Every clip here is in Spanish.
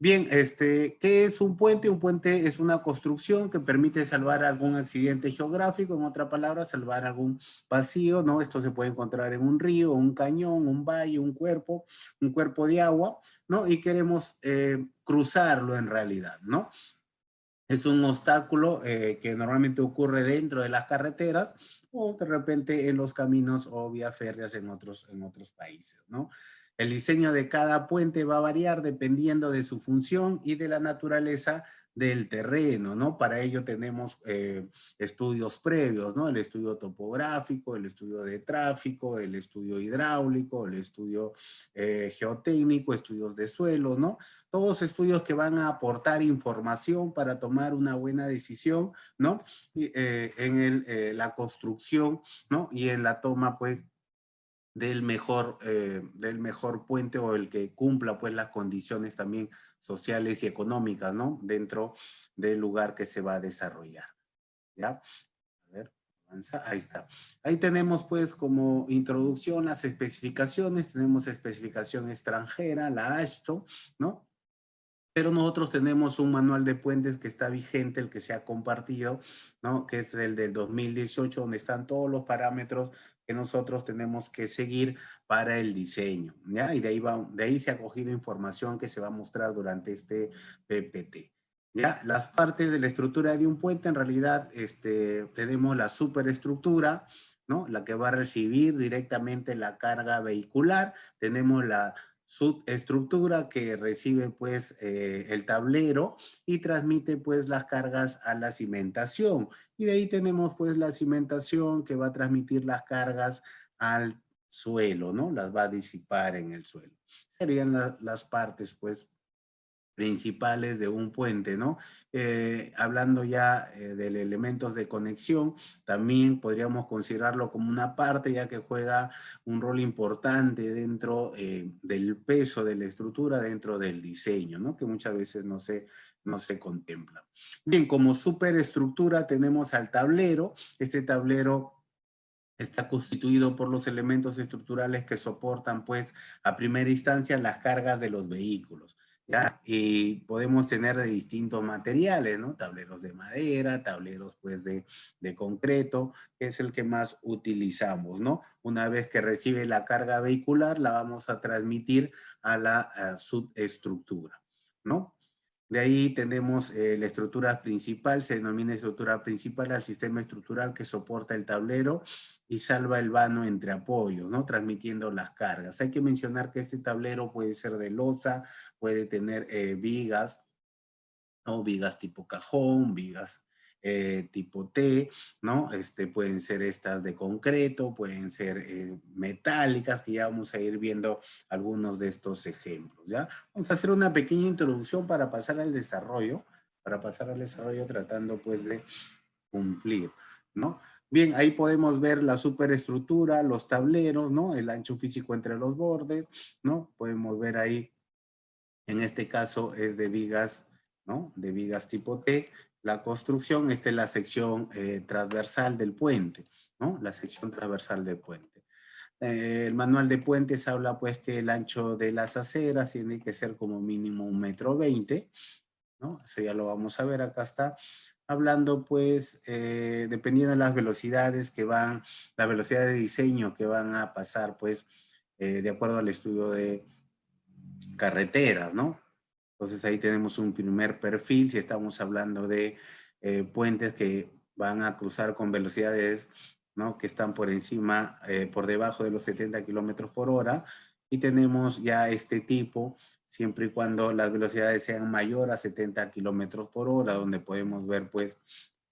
Bien, ¿qué es un puente? Un puente es una construcción que permite salvar algún accidente geográfico, en otra palabra, salvar algún vacío, ¿no? Esto se puede encontrar en un río, un cañón, un valle, un cuerpo de agua, ¿no? Y queremos cruzarlo en realidad, ¿no? Es un obstáculo que normalmente ocurre dentro de las carreteras o de repente en los caminos o vías férreas en otros países, ¿no? El diseño de cada puente va a variar dependiendo de su función y de la naturaleza del terreno, ¿no? Para ello tenemos estudios previos, ¿no? El estudio topográfico, el estudio de tráfico, el estudio hidráulico, el estudio geotécnico, estudios de suelo, ¿no? Todos estudios que van a aportar información para tomar una buena decisión, ¿no? En la construcción, ¿no? Y en la toma, pues, del mejor puente o el que cumpla, pues, las condiciones también sociales y económicas, ¿no? Dentro del lugar que se va a desarrollar, ¿ya? A ver, avanza, ahí está. Ahí tenemos, pues, como introducción las especificaciones. Tenemos especificación extranjera, la AASHTO, ¿no? Pero nosotros tenemos un manual de puentes que está vigente, el que se ha compartido, ¿no? Que es el del 2018, donde están todos los parámetros que nosotros tenemos que seguir para el diseño, ¿ya? Y de ahí se ha cogido información que se va a mostrar durante este PPT. ¿Ya? Las partes de la estructura de un puente, en realidad, tenemos la superestructura, ¿no? La que va a recibir directamente la carga vehicular. Tenemos la subestructura que recibe pues el tablero y transmite pues las cargas a la cimentación. Y de ahí tenemos pues la cimentación que va a transmitir las cargas al suelo, ¿no? Las va a disipar en el suelo. Serían las partes pues principales de un puente, ¿no? Hablando ya de elementos de conexión, también podríamos considerarlo como una parte, ya que juega un rol importante dentro del peso de la estructura, dentro del diseño, ¿no? Que muchas veces no se contempla. Bien, como superestructura tenemos al tablero. Este tablero está constituido por los elementos estructurales que soportan, pues, a primera instancia las cargas de los vehículos, ¿ya? Y podemos tener de distintos materiales, ¿no? Tableros de madera, tableros, pues, de concreto, que es el que más utilizamos, ¿no? Una vez que recibe la carga vehicular, la vamos a transmitir a la subestructura, ¿no? De ahí tenemos la estructura principal, se denomina estructura principal al sistema estructural que soporta el tablero y salva el vano entre apoyos, ¿no? Transmitiendo las cargas. Hay que mencionar que este tablero puede ser de losa, puede tener vigas, ¿no? Vigas tipo cajón, vigas tipo T, ¿no? Pueden ser estas de concreto, pueden ser metálicas, que ya vamos a ir viendo algunos de estos ejemplos, ¿ya? Vamos a hacer una pequeña introducción para pasar al desarrollo tratando pues de cumplir, ¿no? Bien, ahí podemos ver la superestructura, los tableros, ¿no? El ancho físico entre los bordes, ¿no? Podemos ver ahí, en este caso es de vigas, ¿no? De vigas tipo T. La construcción, esta es la sección transversal del puente, ¿no? La sección transversal del puente. El manual de puentes habla pues que el ancho de las aceras tiene que ser como mínimo 1,20 m, ¿no? Eso ya lo vamos a ver, acá está. Hablando pues, dependiendo de las velocidades que van, la velocidad de diseño que van a pasar pues, de acuerdo al estudio de carreteras, ¿no? Entonces ahí tenemos un primer perfil, si estamos hablando de puentes que van a cruzar con velocidades, ¿no? Que están por encima, por debajo de los 70 kilómetros por hora, y tenemos ya este tipo, siempre y cuando las velocidades sean mayor a 70 kilómetros por hora, donde podemos ver pues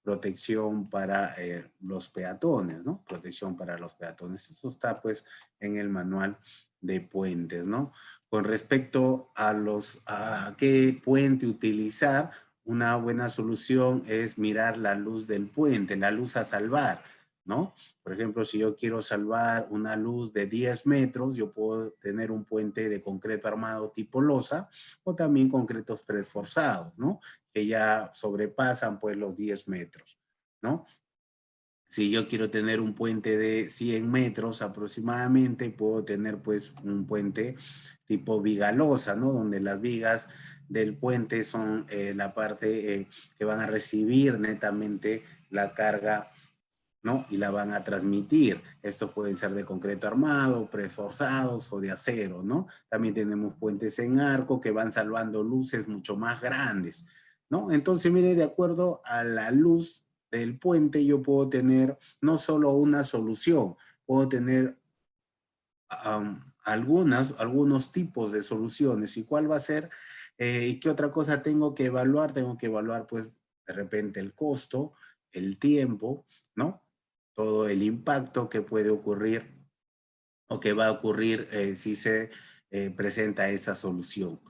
protección para los peatones, ¿no? Protección para los peatones. Esto está pues en el manual de puentes, ¿no? Con respecto a qué puente utilizar, una buena solución es mirar la luz del puente, la luz a salvar, ¿no? Por ejemplo, si yo quiero salvar una luz de 10 metros, yo puedo tener un puente de concreto armado tipo losa o también concretos preesforzados, ¿no? Que ya sobrepasan pues los 10 metros, ¿no? Si yo quiero tener un puente de 100 metros aproximadamente, puedo tener pues un puente tipo vigalosa, ¿no? Donde las vigas del puente son la parte que van a recibir netamente la carga, ¿no? Y la van a transmitir. Estos pueden ser de concreto armado, preforzados o de acero, ¿no? También tenemos puentes en arco que van salvando luces mucho más grandes, ¿no? Entonces, mire, de acuerdo a la luz del puente, yo puedo tener no solo una solución, puedo tener algunos tipos de soluciones. ¿Y cuál va a ser? ¿Y qué otra cosa tengo que evaluar? Tengo que evaluar, pues, de repente el costo, el tiempo, ¿no? Todo el impacto que puede ocurrir o que va a ocurrir si se presenta esa solución,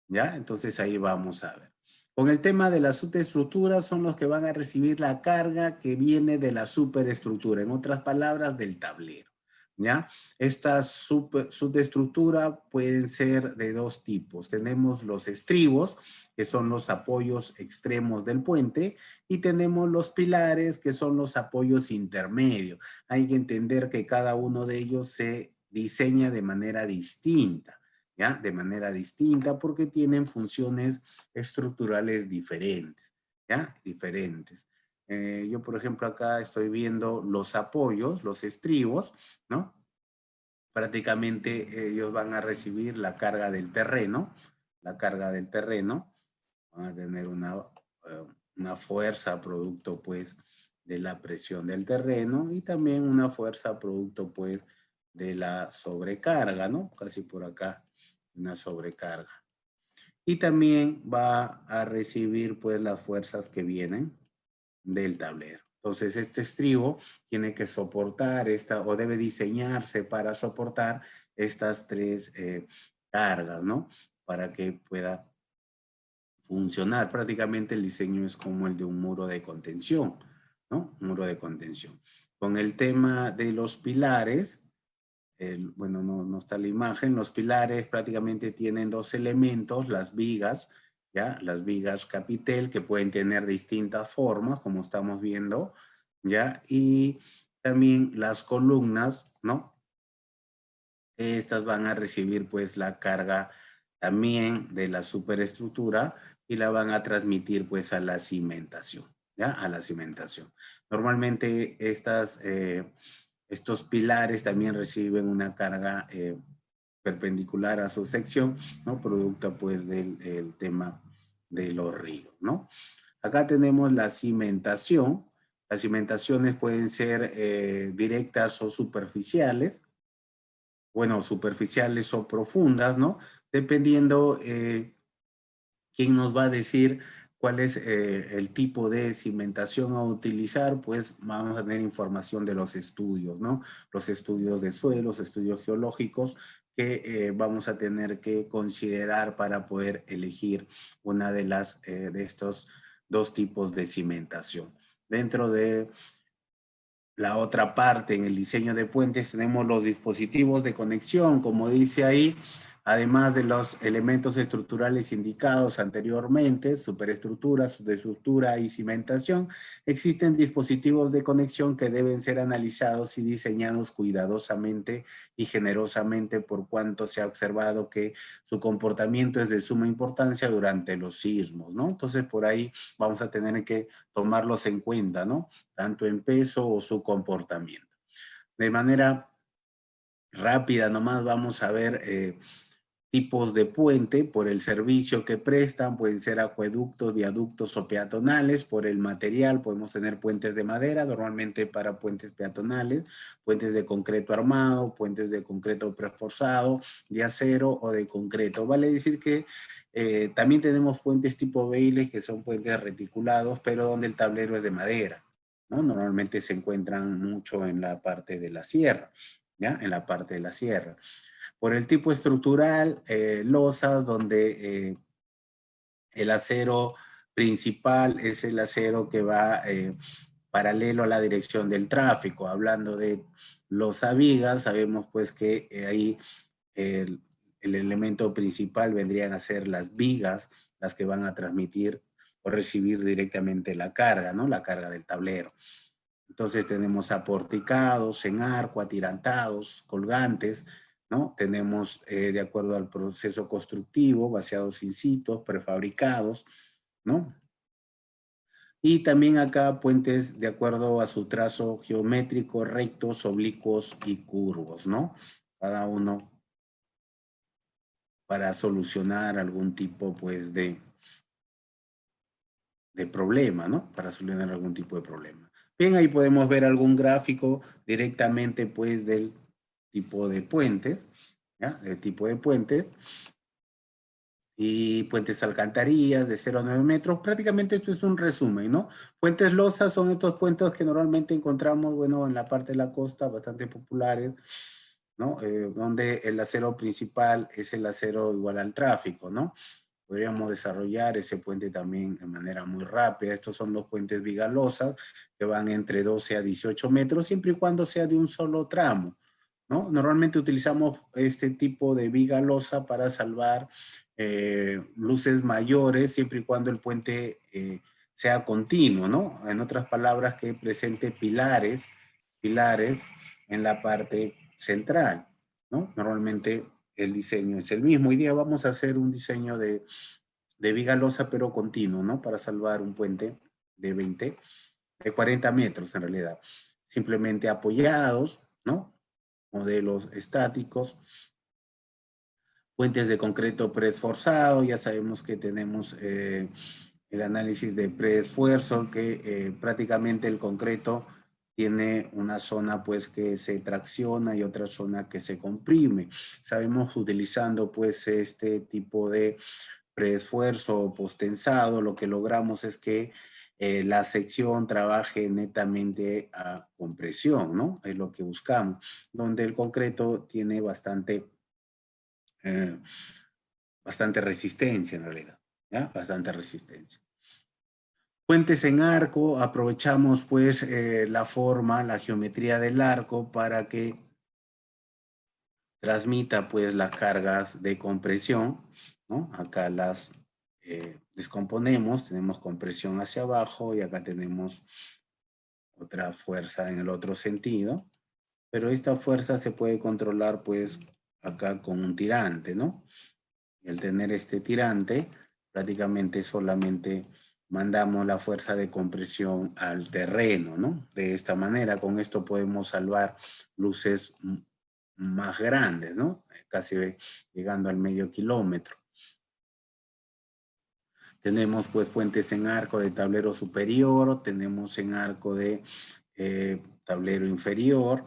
¿ya? Entonces ahí vamos a ver. Con el tema de las superestructuras son los que van a recibir la carga que viene de la superestructura, en otras palabras, del tablero, ¿ya? Estas superestructuras pueden ser de dos tipos. Tenemos los estribos, que son los apoyos extremos del puente, y tenemos los pilares, que son los apoyos intermedios. Hay que entender que cada uno de ellos se diseña de manera distinta, ¿ya? De manera distinta porque tienen funciones estructurales diferentes, ¿ya? Diferentes. Yo, por ejemplo, acá estoy viendo los apoyos, los estribos, ¿no? Prácticamente ellos van a recibir la carga del terreno, la carga del terreno, van a tener una fuerza producto, pues, de la presión del terreno y también una fuerza producto, pues, de la sobrecarga, ¿no? Casi por acá, una sobrecarga. Y también va a recibir, pues, las fuerzas que vienen del tablero. Entonces, este estribo tiene que soportar o debe diseñarse para soportar estas tres cargas, ¿no? Para que pueda funcionar. Prácticamente el diseño es como el de un muro de contención, ¿no? Un muro de contención. Con el tema de los pilares, bueno, no está la imagen, los pilares prácticamente tienen dos elementos, las vigas, ¿ya? Las vigas capitel que pueden tener distintas formas, como estamos viendo, ¿ya? Y también las columnas, ¿no? Estas van a recibir pues la carga también de la superestructura y la van a transmitir pues a la cimentación, ¿ya? A la cimentación. Normalmente estos pilares también reciben una carga perpendicular a su sección, ¿no? Producto pues del tema de los ríos, ¿no? Acá tenemos la cimentación. Las cimentaciones pueden ser directas o superficiales, bueno, superficiales o profundas, ¿no? Dependiendo quién nos va a decir cuál es el tipo de cimentación a utilizar, pues vamos a tener información de los estudios, ¿no? Los estudios de suelos, estudios geológicos que vamos a tener que considerar para poder elegir una de estos dos tipos de cimentación. Dentro de la otra parte, en el diseño de puentes, tenemos los dispositivos de conexión, como dice ahí, además de los elementos estructurales indicados anteriormente, superestructura, subestructura y cimentación, existen dispositivos de conexión que deben ser analizados y diseñados cuidadosamente y generosamente por cuanto se ha observado que su comportamiento es de suma importancia durante los sismos, ¿no? Entonces, por ahí vamos a tener que tomarlos en cuenta, ¿no? Tanto en peso o su comportamiento. De manera rápida nomás vamos a ver tipos de puente por el servicio que prestan, pueden ser acueductos, viaductos o peatonales. Por el material podemos tener puentes de madera, normalmente para puentes peatonales, puentes de concreto armado, puentes de concreto preforzado, de acero o de concreto. Vale decir que también tenemos puentes tipo Bailey, que son puentes reticulados, pero donde el tablero es de madera, ¿no? Normalmente se encuentran mucho en la parte de la sierra, ¿ya? En la parte de la sierra. Por el tipo estructural, losas donde el acero principal es el acero que va paralelo a la dirección del tráfico. Hablando de losavigas, sabemos pues que ahí el elemento principal vendrían a ser las vigas, las que van a transmitir o recibir directamente la carga, ¿no? La carga del tablero. Entonces tenemos aporticados, en arco, atirantados, colgantes, ¿no? Tenemos, de acuerdo al proceso constructivo, vaciados in situ, prefabricados, ¿no? Y también acá puentes de acuerdo a su trazo geométrico, rectos, oblicuos y curvos, ¿no? Cada uno para solucionar algún tipo, pues, de problema, ¿no? Para solucionar algún tipo de problema. Bien, ahí podemos ver algún gráfico directamente, pues, del tipo de puentes, ¿ya? Del tipo de puentes. Y puentes alcantarillas de 0 a 9 metros. Prácticamente esto es un resumen, ¿no? Puentes losas son estos puentes que normalmente encontramos, bueno, en la parte de la costa, bastante populares, ¿no? Donde el acero principal es el acero igual al tráfico, ¿no? Podríamos desarrollar ese puente también de manera muy rápida. Estos son los puentes viga losas que van entre 12 a 18 metros, siempre y cuando sea de un solo tramo, ¿no? Normalmente utilizamos este tipo de viga losa para salvar luces mayores, siempre y cuando el puente sea continuo, ¿no? En otras palabras, que presente pilares en la parte central, ¿no? Normalmente el diseño es el mismo. Hoy día vamos a hacer un diseño de viga losa, pero continuo, ¿no? Para salvar un puente de 40 metros en realidad. Simplemente apoyados, ¿no? Modelos estáticos, puentes de concreto preesforzado, ya sabemos que tenemos el análisis de preesfuerzo, que prácticamente el concreto tiene una zona pues que se tracciona y otra zona que se comprime. Sabemos utilizando pues este tipo de preesfuerzo o postensado, lo que logramos es que la sección trabaje netamente a compresión, ¿no? Es lo que buscamos, donde el concreto tiene eh, bastante resistencia en realidad, ¿ya? Bastante resistencia. Puentes en arco, aprovechamos pues la forma, la geometría del arco para que transmita pues las cargas de compresión, ¿no? Acá las descomponemos, tenemos compresión hacia abajo y acá tenemos otra fuerza en el otro sentido, pero esta fuerza se puede controlar pues acá con un tirante, ¿no? Y al tener este tirante, prácticamente solamente mandamos la fuerza de compresión al terreno, ¿no? De esta manera, con esto podemos salvar luces más grandes, ¿no? Casi llegando al medio kilómetro. Tenemos pues puentes en arco de tablero superior, tenemos en arco de tablero inferior,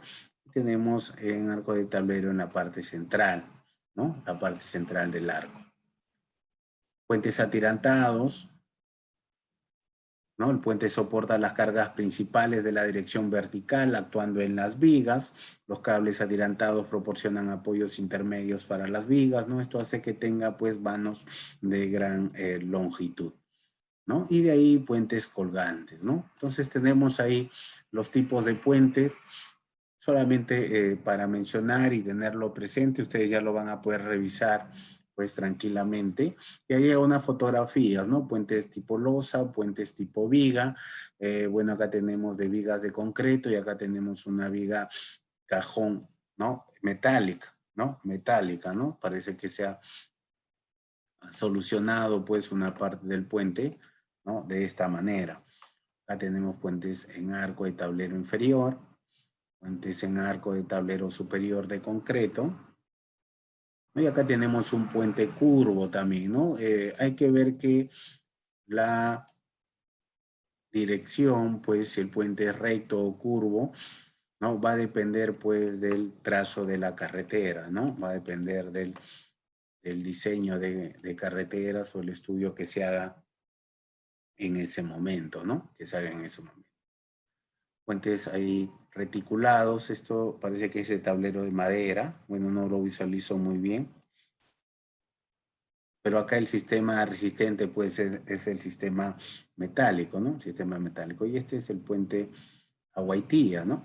tenemos en arco de tablero en la parte central, ¿no? La parte central del arco. Puentes atirantados, ¿no? El puente soporta las cargas principales de la dirección vertical actuando en las vigas. Los cables atirantados proporcionan apoyos intermedios para las vigas, ¿no? Esto hace que tenga pues vanos de gran longitud, ¿no? Y de ahí puentes colgantes, ¿no? Entonces tenemos ahí los tipos de puentes. Solamente para mencionar y tenerlo presente, ustedes ya lo van a poder revisar pues tranquilamente. Y ahí hay unas fotografías, ¿no? Puentes tipo losa, puentes tipo viga. Bueno, acá tenemos de vigas de concreto y acá tenemos una viga cajón, ¿no? Metálica, ¿no? Metálica, ¿no? Parece que se ha solucionado pues una parte del puente, ¿no? De esta manera. Acá tenemos puentes en arco de tablero inferior, puentes en arco de tablero superior de concreto. Y acá tenemos un puente curvo también, ¿no? Hay que ver que la dirección, pues si el puente es recto o curvo, ¿no? Va a depender pues del trazo de la carretera, ¿no? Va a depender del diseño de carreteras o el estudio que se haga en ese momento, ¿no? Que se haga en ese momento. Puentes ahí reticulados, esto parece que es el tablero de madera, bueno, no lo visualizo muy bien, pero acá el sistema resistente puede ser, es el sistema metálico, ¿no? Sistema metálico, y este es el puente Aguaitía, ¿no?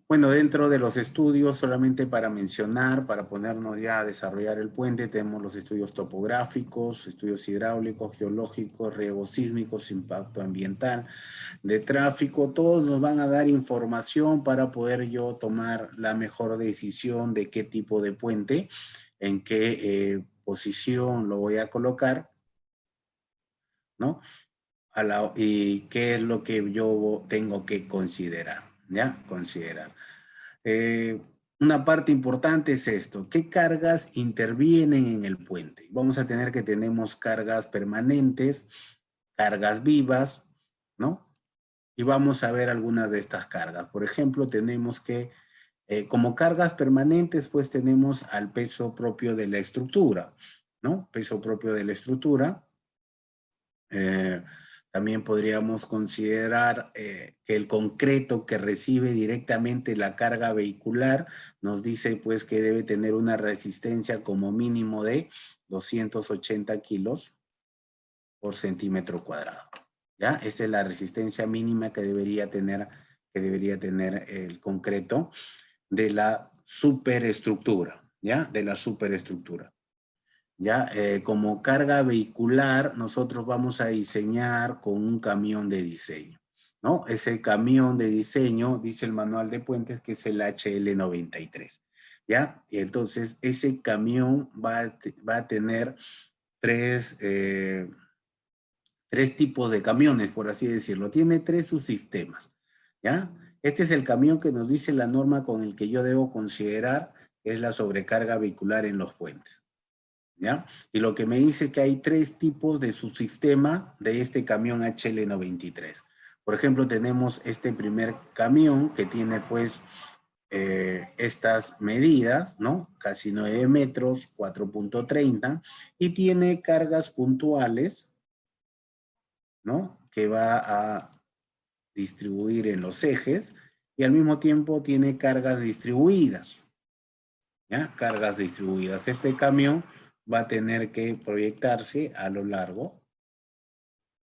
Bueno, dentro de los estudios, solamente para mencionar, para ponernos ya a desarrollar el puente, tenemos los estudios topográficos, estudios hidráulicos, geológicos, riesgos sísmicos, impacto ambiental, de tráfico. Todos nos van a dar información para poder yo tomar la mejor decisión de qué tipo de puente, en qué posición lo voy a colocar, ¿no? Y qué es lo que yo tengo que considerar, ¿ya? Considerar. Eh, una parte importante es esto: ¿qué cargas intervienen en el puente? Vamos a tener que tenemos cargas permanentes, cargas vivas, ¿no? Y vamos a ver algunas de estas cargas. Por ejemplo, tenemos que, como cargas permanentes, pues tenemos al peso propio de la estructura, ¿no? Peso propio de la estructura. También podríamos considerar que el concreto que recibe directamente la carga vehicular nos dice pues que debe tener una resistencia como mínimo de 280 kilos por centímetro cuadrado. ¿Ya? Esa es la resistencia mínima que debería tener el concreto de la superestructura, ¿ya? De la superestructura. ¿Ya? Como carga vehicular, nosotros vamos a diseñar con un camión de diseño, ¿no? Ese camión de diseño, dice el manual de puentes, que es el HL93, ¿ya? Y entonces, ese camión va a tener tres tipos de camiones, por así decirlo. Tiene tres subsistemas, ¿ya? Este es el camión que nos dice la norma con el que yo debo considerar que es la sobrecarga vehicular en los puentes. ¿Ya? Y lo que me dice que hay tres tipos de subsistema de este camión HL93. Por ejemplo, tenemos este primer camión que tiene pues estas medidas, ¿no? Casi 9 metros, 4.30, y tiene cargas puntuales, ¿no? Que va a distribuir en los ejes, y al mismo tiempo tiene cargas distribuidas, ¿ya? Cargas distribuidas. Este camión va a tener que proyectarse a lo largo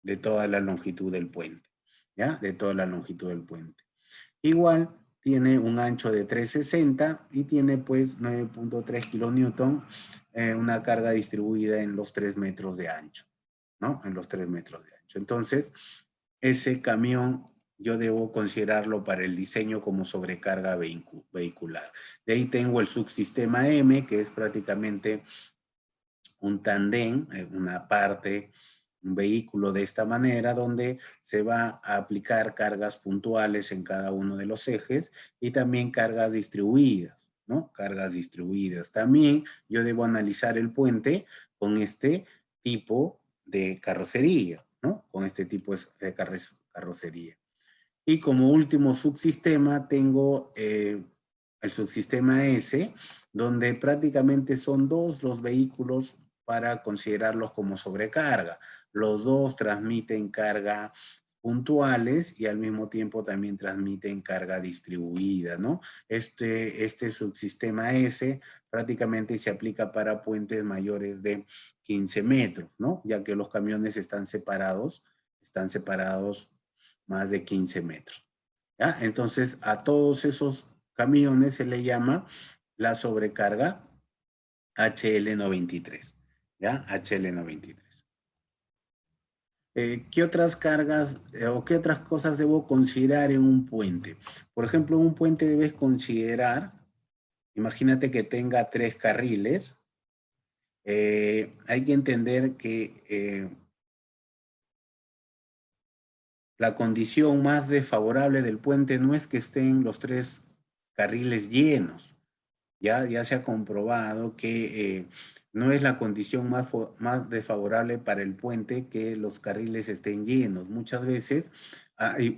de toda la longitud del puente, ¿ya? De toda la longitud del puente. Igual tiene un ancho de 360 y tiene pues 9.3 kilonewton, una carga distribuida en los 3 metros de ancho, ¿no? En los 3 metros de ancho. Entonces, ese camión yo debo considerarlo para el diseño como sobrecarga vehicular. De ahí tengo el subsistema M, que es prácticamente un tandem, una parte, un vehículo de esta manera, donde se va a aplicar cargas puntuales en cada uno de los ejes y también cargas distribuidas, ¿no? Cargas distribuidas. También yo debo analizar el puente con este tipo de carrocería, ¿no? Con este tipo de carrocería. Y como último subsistema tengo el subsistema S, donde prácticamente son dos los vehículos para considerarlos como sobrecarga. Los dos transmiten carga puntuales y al mismo tiempo también transmiten carga distribuida, ¿no? Este subsistema S prácticamente se aplica para puentes mayores de 15 metros, ¿no? Ya que los camiones están separados más de 15 metros. ¿Ya? Entonces, a todos esos camiones se le llama la sobrecarga HL93. ¿Ya? HL93. ¿Qué otras cargas o qué otras cosas debo considerar en un puente? Por ejemplo, en un puente debes considerar, imagínate que tenga 3 carriles. Hay que entender que la condición más desfavorable del puente no es que estén los 3 carriles llenos. Ya se ha comprobado que no es la condición más desfavorable para el puente que los carriles estén llenos. Muchas veces hay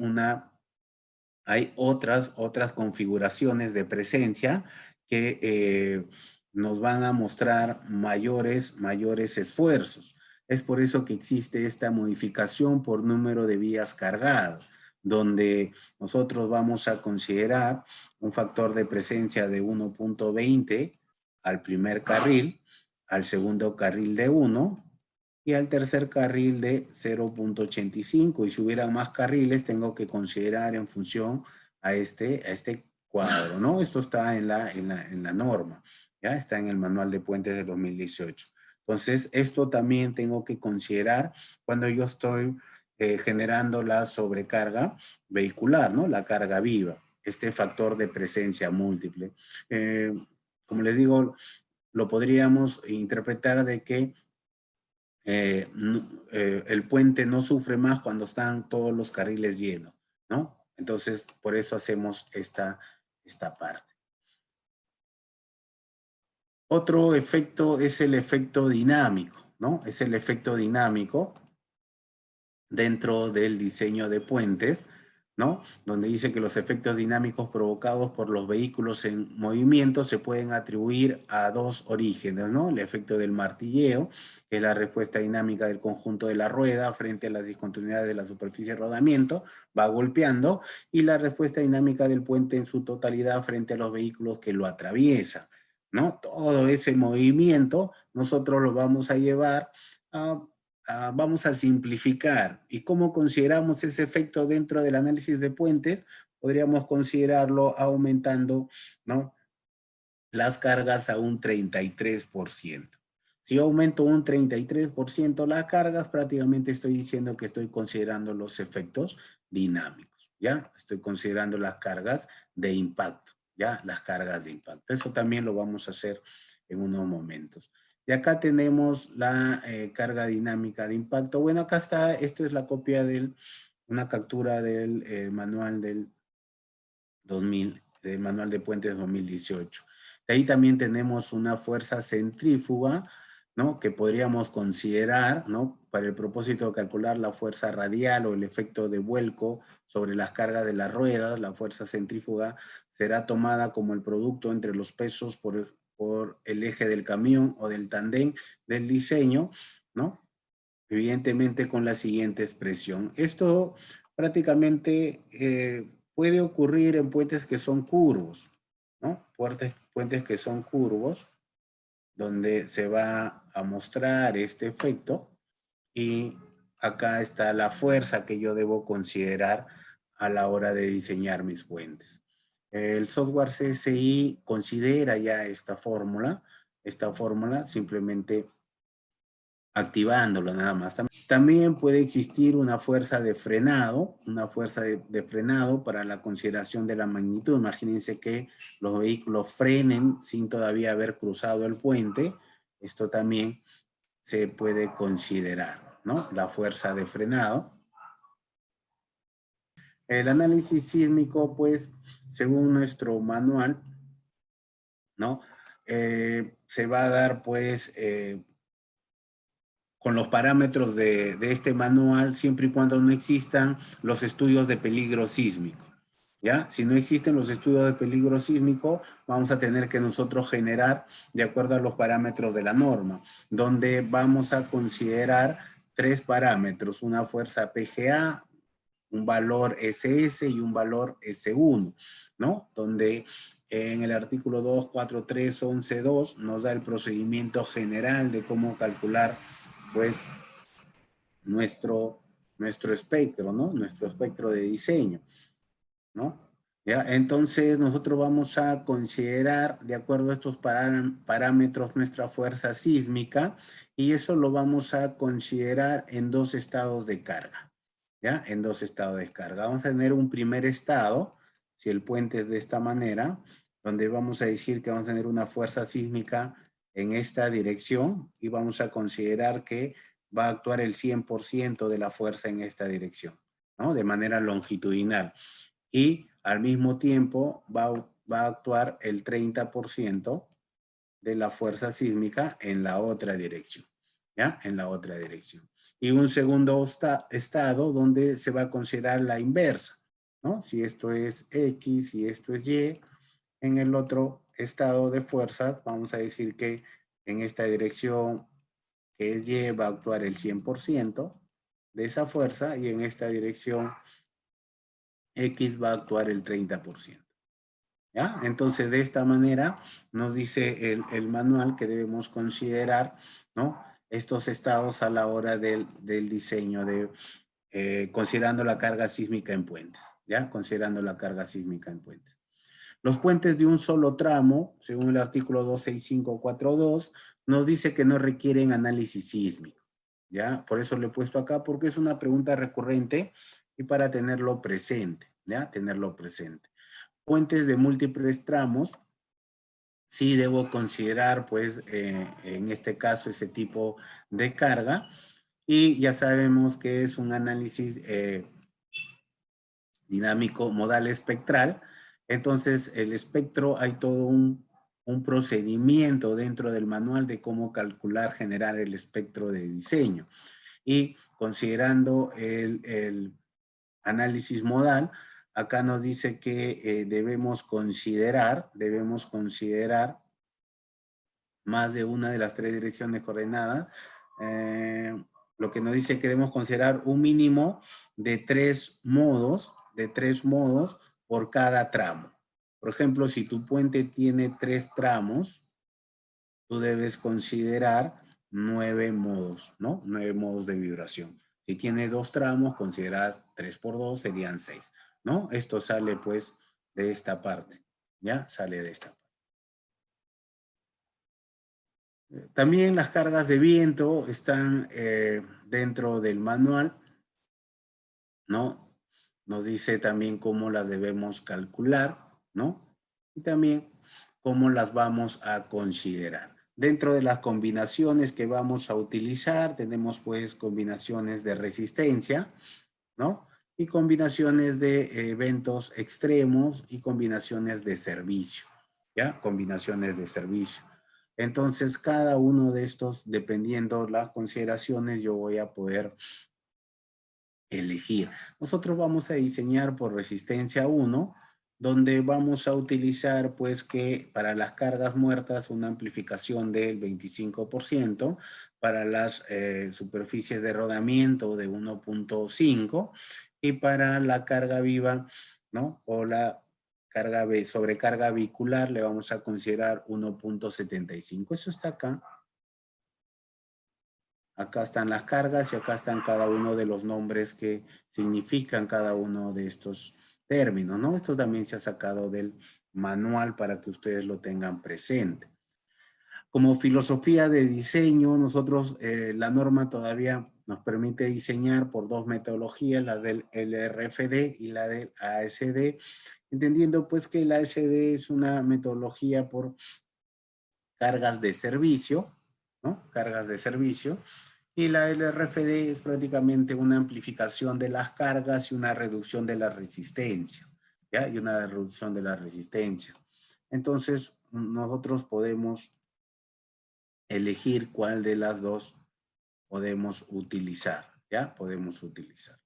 otras configuraciones de presencia que nos van a mostrar mayores esfuerzos. Es por eso que existe esta modificación por número de vías cargadas, donde nosotros vamos a considerar un factor de presencia de 1.20 al primer carril, al segundo carril de 1 y al tercer carril de 0.85. Y si hubieran más carriles, tengo que considerar en función a este cuadro, ¿no? Esto está en la norma, ¿ya? Está en el manual de puentes de 2018. Entonces, esto también tengo que considerar cuando yo estoy generando la sobrecarga vehicular, ¿no? La carga viva, este factor de presencia múltiple. Como les digo, lo podríamos interpretar de que el puente no sufre más cuando están todos los carriles llenos, ¿no? Entonces, por eso hacemos esta parte. Otro efecto es el efecto dinámico, ¿no? Es el efecto dinámico dentro del diseño de puentes, ¿no? Donde dice que los efectos dinámicos provocados por los vehículos en movimiento se pueden atribuir a dos orígenes, ¿no? El efecto del martilleo, que es la respuesta dinámica del conjunto de la rueda frente a las discontinuidades de la superficie de rodamiento, va golpeando, y la respuesta dinámica del puente en su totalidad frente a los vehículos que lo atraviesan, ¿no? Todo ese movimiento nosotros lo vamos a llevar a vamos a simplificar. ¿Y cómo consideramos ese efecto dentro del análisis de puentes? Podríamos considerarlo aumentando, ¿no?, las cargas a un 33%. Si yo aumento un 33% las cargas, prácticamente estoy diciendo que estoy considerando los efectos dinámicos, ¿ya? Estoy considerando las cargas de impacto, ¿ya? Las cargas de impacto. Eso también lo vamos a hacer en unos momentos. Y acá tenemos la carga dinámica de impacto. Bueno, acá está, esta es la copia una captura del manual del manual de puentes 2018. De ahí también tenemos una fuerza centrífuga, ¿no?, que podríamos considerar, ¿no?, para el propósito de calcular la fuerza radial o el efecto de vuelco sobre las cargas de las ruedas. La fuerza centrífuga será tomada como el producto entre los pesos por el eje del camión o del tandem del diseño, ¿no? Evidentemente con la siguiente expresión. Esto prácticamente puede ocurrir en puentes que son curvos, ¿no? Puentes que son curvos, donde se va a mostrar este efecto, y acá está la fuerza que yo debo considerar a la hora de diseñar mis puentes. El software CSI considera ya esta fórmula simplemente activándolo nada más. También puede existir una fuerza de frenado, para la consideración de la magnitud. Imagínense que los vehículos frenen sin todavía haber cruzado el puente. Esto también se puede considerar, ¿no? La fuerza de frenado. El análisis sísmico, pues, según nuestro manual, ¿no? Se va a dar, pues, con los parámetros de este manual, siempre y cuando no existan los estudios de peligro sísmico, ¿ya? Si no existen los estudios de peligro sísmico, vamos a tener que nosotros generar de acuerdo a los parámetros de la norma, donde vamos a considerar tres parámetros: una fuerza PGA, un valor SS y un valor S1, ¿no? Donde en el artículo 243.11.2 nos da el procedimiento general de cómo calcular, pues, nuestro espectro, ¿no? Nuestro espectro de diseño, ¿no? ¿Ya? Entonces nosotros vamos a considerar, de acuerdo a estos parámetros, nuestra fuerza sísmica, y eso lo vamos a considerar en dos estados de carga, ¿ya? En dos estados de carga. Vamos a tener un primer estado, si el puente es de esta manera, donde vamos a decir que vamos a tener una fuerza sísmica en esta dirección, y vamos a considerar que va a actuar el 100% de la fuerza en esta dirección, ¿no? De manera longitudinal. Y al mismo tiempo va a actuar el 30% de la fuerza sísmica en la otra dirección, ¿ya? En la otra dirección. Y un segundo estado donde se va a considerar la inversa, ¿no? Si esto es X y esto es Y, en el otro estado de fuerza vamos a decir que en esta dirección, que es Y, va a actuar el 100% de esa fuerza, y en esta dirección X va a actuar el 30%. ¿Ya? Entonces, de esta manera nos dice el manual que debemos considerar, ¿no?, estos estados a la hora del diseño, considerando la carga sísmica en puentes, ¿ya? Considerando la carga sísmica en puentes. Los puentes de un solo tramo, según el artículo 26542, nos dice que no requieren análisis sísmico, ¿ya? Por eso lo he puesto acá, porque es una pregunta recurrente y para tenerlo presente, ¿ya? Tenerlo presente. Puentes de múltiples tramos, sí debo considerar, pues, en este caso, ese tipo de carga. Y ya sabemos que es un análisis dinámico modal espectral. Entonces, el espectro, hay todo un procedimiento dentro del manual de cómo calcular, generar el espectro de diseño. Y considerando el análisis modal, acá nos dice que debemos considerar más de una de las tres direcciones coordenadas. Lo que nos dice que debemos considerar un mínimo de tres modos por cada tramo. Por ejemplo, si tu puente tiene 3 tramos, tú debes considerar 9 modos, ¿no? 9 modos de vibración. Si tiene 2 tramos, consideras 3 por 2, serían 6, ¿no? Esto sale pues de esta parte, ¿ya? Sale de esta parte. También las cargas de viento están dentro del manual, ¿no? Nos dice también cómo las debemos calcular, ¿no? Y también cómo las vamos a considerar. Dentro de las combinaciones que vamos a utilizar, tenemos pues combinaciones de resistencia, ¿no? Y combinaciones de eventos extremos y combinaciones de servicio, ¿ya? Combinaciones de servicio. Entonces, cada uno de estos, dependiendo las consideraciones, yo voy a poder elegir. Nosotros vamos a diseñar por resistencia 1, donde vamos a utilizar pues que para las cargas muertas una amplificación del 25%, para las superficies de rodamiento de 1.5 y para la carga viva, ¿no? O la sobrecarga vehicular le vamos a considerar 1.75. Eso está acá. Acá están las cargas y acá están cada uno de los nombres que significan cada uno de estos términos, ¿no? Esto también se ha sacado del manual para que ustedes lo tengan presente. Como filosofía de diseño, nosotros, la norma todavía nos permite diseñar por 2 metodologías, la del LRFD y la del ASD, entendiendo pues que la ASD es una metodología por cargas de servicio, ¿no? Cargas de servicio. Y la LRFD es prácticamente una amplificación de las cargas y una reducción de la resistencia, ¿ya? Y una reducción de la resistencia. Entonces, nosotros podemos elegir cuál de las dos podemos utilizar, ¿ya? Podemos utilizar.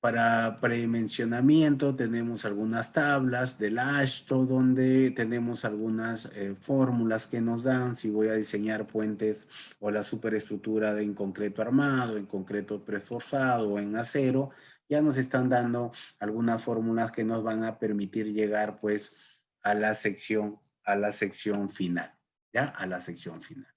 Para predimensionamiento tenemos algunas tablas del AASHTO donde tenemos algunas fórmulas que nos dan si voy a diseñar puentes o la superestructura en concreto armado, en concreto preforzado o en acero. Ya nos están dando algunas fórmulas que nos van a permitir llegar pues a la sección final, ¿ya? A la sección final.